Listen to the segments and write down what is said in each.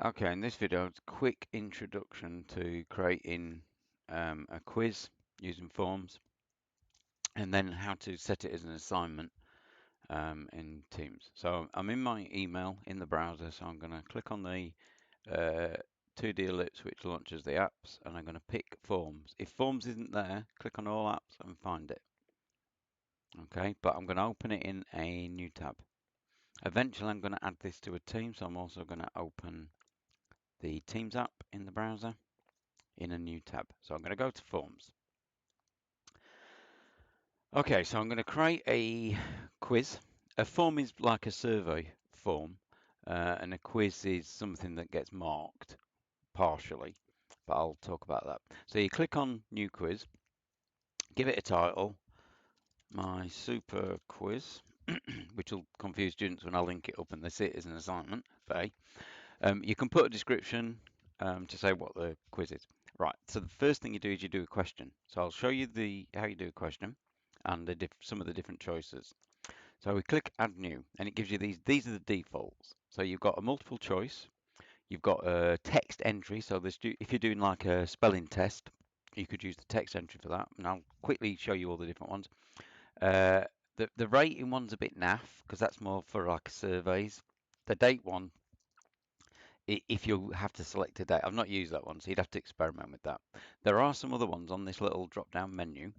Okay, in this video, it's a quick introduction to creating a quiz using forms, and then how to set it as an assignment in Teams. So I'm in my email in the browser, so I'm going to click on the 2D ellipse which launches the apps, and I'm going to pick Forms. If Forms isn't there, click on All Apps and find it. Okay, but I'm going to open it in a new tab. Eventually, I'm going to add this to a team, so I'm also going to open the Teams app in the browser in a new tab. So I'm going to go to Forms. Okay, so I'm going to create a quiz. A form is like a survey form, and a quiz is something that gets marked partially, but I'll talk about that. So you click on New Quiz, give it a title, My Super Quiz, which will confuse students when I link it up and they see it as an assignment. You can put a description to say what the quiz is. Right, so the first thing you do is you do a question. So I'll show you how you do a question and some of the different choices. So we click Add New, and it gives you these. These are the defaults. So you've got a multiple choice, you've got a text entry. So if you're doing like a spelling test, you could use the text entry for that. And I'll quickly show you all the different ones. Uh, the rating one's a bit naff because that's more for like surveys. The date one, if you have to select a date, I've not used that one, so you'd have to experiment with that. There are some other ones on this little drop-down menu.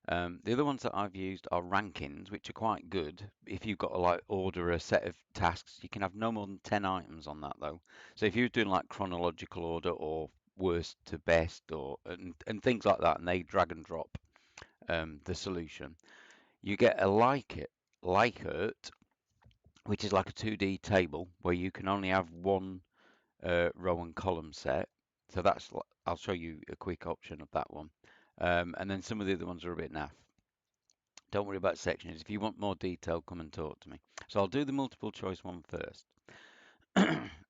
The other ones that I've used are rankings, which are quite good. If you've got to like order a set of tasks, you can have no more than 10 items on that though. So if you're doing like chronological order or worst to best and things like that, and they drag and drop the solution, you get a Likert, which is like a 2D table where you can only have one row and column set. So I'll show you a quick option of that one. And then some of the other ones are a bit naff. Don't worry about sections. If you want more detail, come and talk to me. So I'll do the multiple choice one first.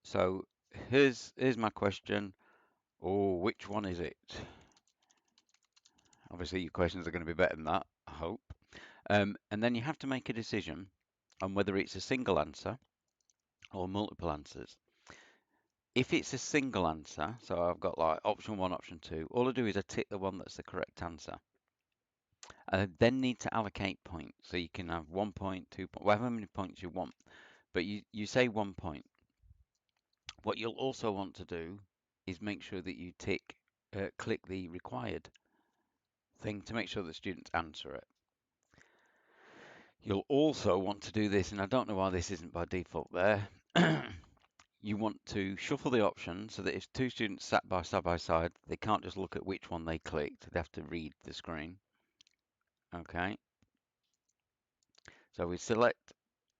So here's my question. Oh, which one is it? Obviously, your questions are going to be better than that, I hope. And then you have to make a decision on whether it's a single answer or multiple answers. If it's a single answer, so I've got like option one, option two, all I do is I tick the one that's the correct answer. I then need to allocate points. So you can have 1 point, 2 points, however many points you want. But you say 1 point. What you'll also want to do is make sure that you click the required thing to make sure that students answer it. You'll also want to do this, and I don't know why this isn't by default there. You want to shuffle the options so that if two students sat side by side, they can't just look at which one they clicked. They have to read the screen. Okay. So we select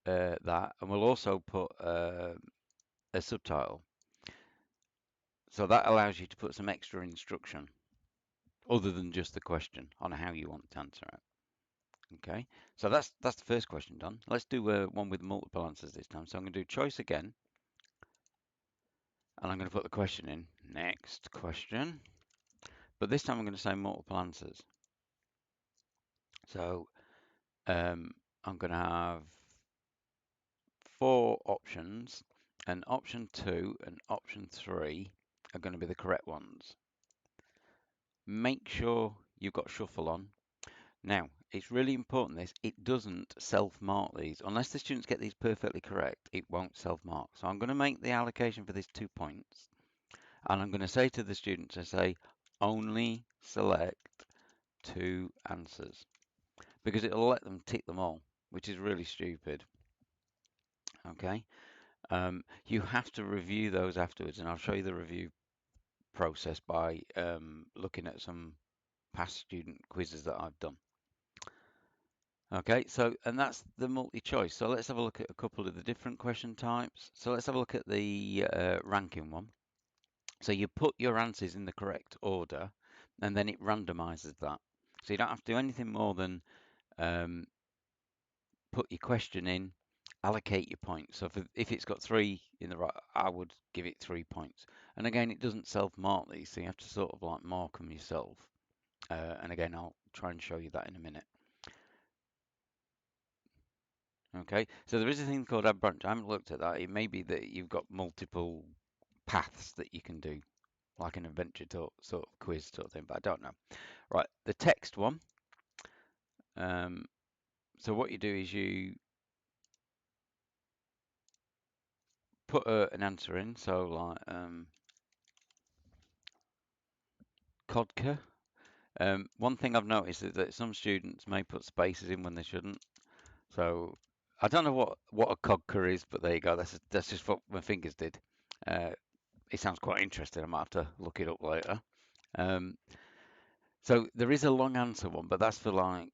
that, and we'll also put a subtitle. So that allows you to put some extra instruction other than just the question on how you want to answer it. Okay, so that's the first question done. Let's do one with multiple answers this time. So I'm going to do choice again, and I'm going to put the question in. Next question. But this time I'm going to say multiple answers. So I'm going to have 4 options, and option 2 and option 3 are going to be the correct ones. Make sure you've got shuffle on. Now, it's really important it doesn't self-mark these. Unless the students get these perfectly correct, it won't self-mark. So I'm going to make the allocation for this 2 points. And I'm going to say to the students, I say, only select 2 answers. Because it'll let them tick them all, which is really stupid. Okay? You have to review those afterwards, and I'll show you the review process by looking at some past student quizzes that I've done. Okay, and that's the multi-choice. So let's have a look at a couple of the different question types. So let's have a look at the ranking one. So you put your answers in the correct order, and then it randomizes that. So you don't have to do anything more than put your question in, allocate your points. So if it's got 3 in the right, I would give it 3 points. And again, it doesn't self-mark these, so you have to sort of like mark them yourself. And again, I'll try and show you that in a minute. Okay, so there is a thing called add branch. I haven't looked at that. It may be that you've got multiple paths that you can do, like an adventure sort of quiz sort of thing, but I don't know. Right, the text one. So what you do is you put an answer in, so like Codca. One thing I've noticed is that some students may put spaces in when they shouldn't. So I don't know what a Codca is, but there you go. That's just what my fingers did. Uh, it sounds quite interesting. I might have to look it up later. Um, so there is a long answer one, but that's for like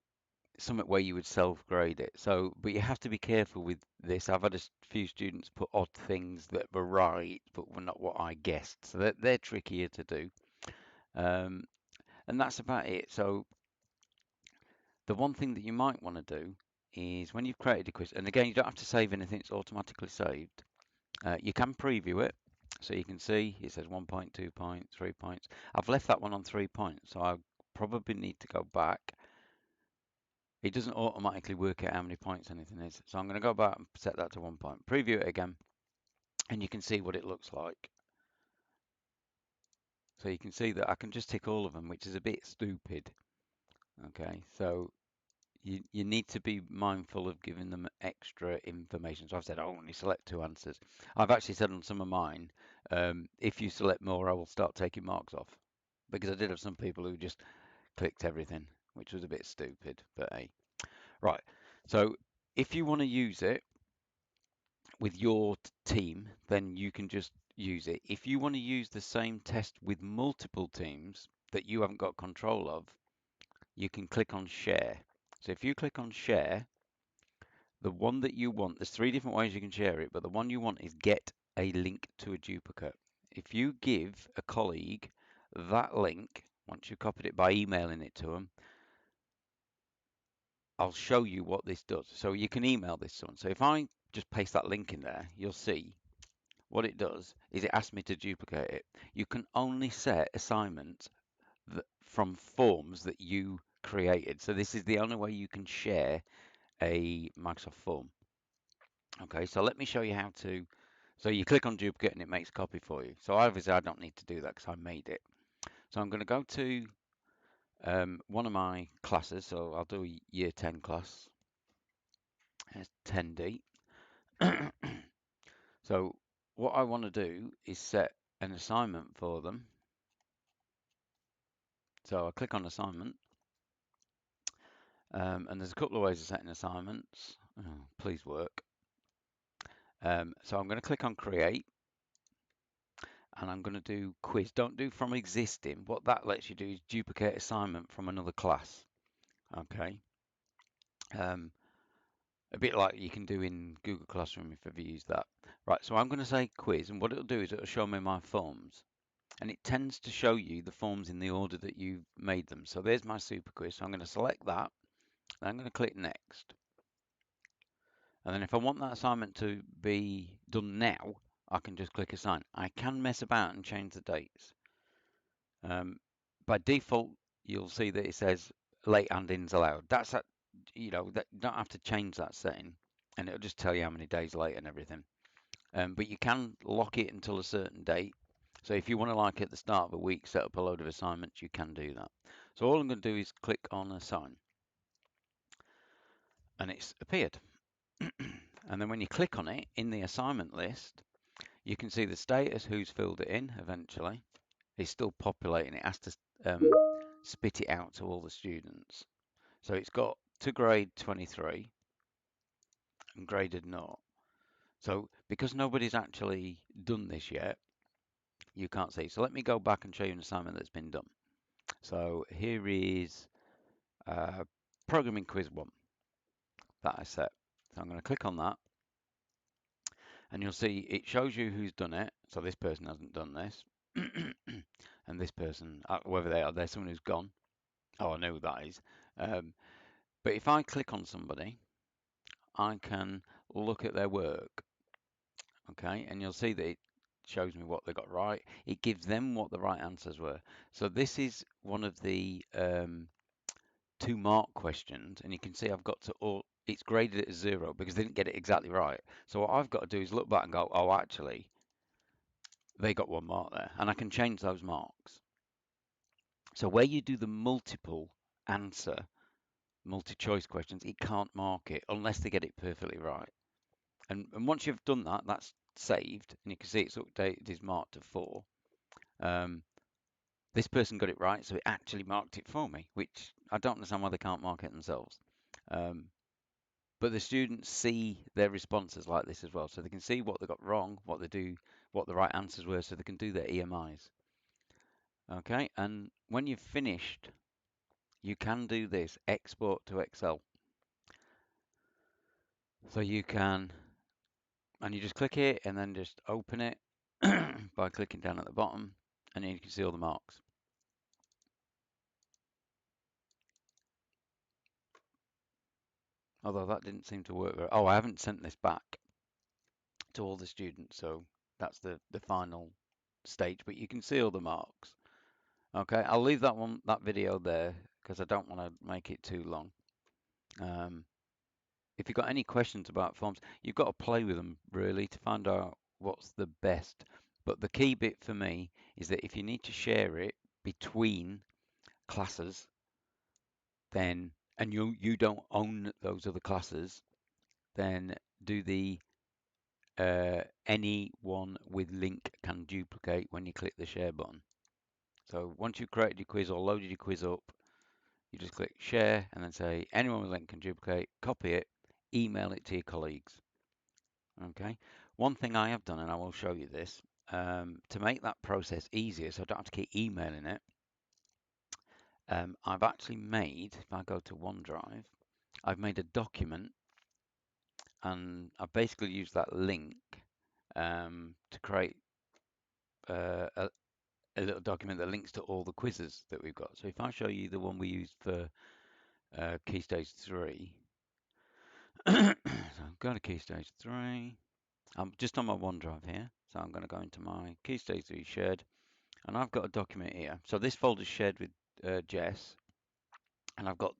something where you would self-grade it. So, but you have to be careful with this. I've had a few students put odd things that were right, but were not what I guessed. So they're trickier to do. Um, and that's about it. So the one thing that you might want to do is when you've created a quiz, and again, you don't have to save anything, it's automatically saved. You can preview it. So you can see it says 1 point, 2 points, 3 points. I've left that one on 3 points, so I probably need to go back. It doesn't automatically work out how many points anything is. So I'm going to go back and set that to 1 point. Preview it again, and you can see what it looks like. So you can see that I can just tick all of them, which is a bit stupid. Okay, so you need to be mindful of giving them extra information. So I've said I only select 2 answers. I've actually said on some of mine, if you select more, I will start taking marks off. Because I did have some people who just clicked everything, which was a bit stupid, but hey. Right, so if you want to use it with your team, then you can just use it. If you want to use the same test with multiple teams that you haven't got control of, you can click on share. So if you click on share, the one that you want, there's 3 different ways you can share it, but the one you want is get a link to a duplicate. If you give a colleague that link, once you've copied it by emailing it to them, I'll show you what this does. So you can email this to someone. So if I just paste that link in there, you'll see what it does is it asks me to duplicate it. You can only set assignments from forms that you created. So this is the only way you can share a Microsoft form. Okay, so let me show you how to. So you click on duplicate and it makes a copy for you. So obviously I don't need to do that because I made it. So I'm going to go to one of my classes. So I'll do a year 10 class. It's 10D. So what I want to do is set an assignment for them. So I click on assignment, and there's a couple of ways of setting assignments. Oh, please work. So I'm going to click on create, and I'm going to do quiz. Don't do from existing. What that lets you do is duplicate assignment from another class. Okay. A bit like you can do in Google Classroom if you've used that. Right, so I'm going to say quiz, and what it'll do is it'll show me my forms. And it tends to show you the forms in the order that you've made them. So there's my super quiz. So I'm going to select that. And I'm going to click next. And then if I want that assignment to be done now, I can just click assign. I can mess about and change the dates. By default, you'll see that it says late and-ins allowed. That's that, you don't have to change that setting, and it'll just tell you how many days late and everything. But you can lock it until a certain date. So if you want to, like at the start of a week, set up a load of assignments, you can do that. So all I'm going to do is click on assign, and it's appeared. And then when you click on it in the assignment list, you can see the status, who's filled it in eventually. It's still populating. It has to spit it out to all the students. So it's got to grade 23 and graded not. So because nobody's actually done this yet, you can't see. So let me go back and show you an assignment that's been done. So here is programming quiz 1 that I set. So I'm going to click on that, and you'll see it shows you who's done it. So this person hasn't done this. And this person, whether they are, there's someone who's gone. Oh, I know who that is. But if I click on somebody, I can look at their work, okay? And you'll see that it shows me what they got right. It gives them what the right answers were. So this is one of the 2-mark questions, and you can see I've got to all, it's graded at 0 because they didn't get it exactly right. So what I've got to do is look back and go, oh, actually, they got 1 mark there, and I can change those marks. So where you do the multiple answer, multi-choice questions, it can't mark it unless they get it perfectly right. And once you've done that, that's saved, and you can see it's updated, is marked to 4. This person got it right, so it actually marked it for me, which I don't understand why they can't mark it themselves. But the students see their responses like this as well, so they can see what they got wrong, what they do, what the right answers were, so they can do their EMIs. Okay, and when you've finished, you can do this, export to Excel. So you can, and you just click it and then just open it by clicking down at the bottom, and then you can see all the marks. Although that didn't seem to work very. Oh, I haven't sent this back to all the students, so that's the final stage, but you can see all the marks. Okay, I'll leave that video there because I don't want to make it too long. If you've got any questions about forms, you've got to play with them really to find out what's the best. But the key bit for me is that if you need to share it between classes, then, and you don't own those other classes, then do the anyone with link can duplicate when you click the share button. So once you've created your quiz or loaded your quiz up, you just click share and then say anyone with link can duplicate, copy it, email it to your colleagues. Okay. One thing I have done, and I will show you this, to make that process easier so I don't have to keep emailing it, I've actually made, if I go to OneDrive, I've made a document and I've basically used that link to create a little document that links to all the quizzes that we've got. So if I show you the one we used for Key Stage 3, so I'm going to Key Stage 3. I'm just on my OneDrive here. So I'm going to go into my Key Stage 3 shared, and I've got a document here. So this folder is shared with Jess, and I've got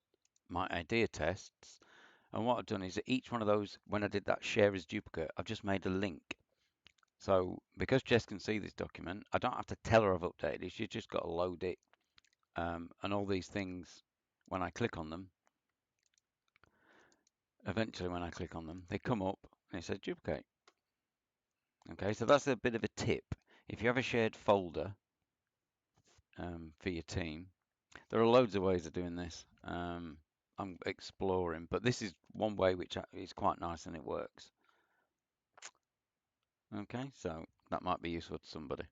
my idea tests. And what I've done is that each one of those, when I did that share as duplicate, I've just made a link. So because Jess can see this document, I don't have to tell her I've updated it. She's just got to load it. And all these things, when I click on them, eventually when I click on them, they come up and it says duplicate. Okay, so that's a bit of a tip. If you have a shared folder for your team, there are loads of ways of doing this. I'm exploring, but this is one way which is quite nice and it works. Okay, so that might be useful to somebody.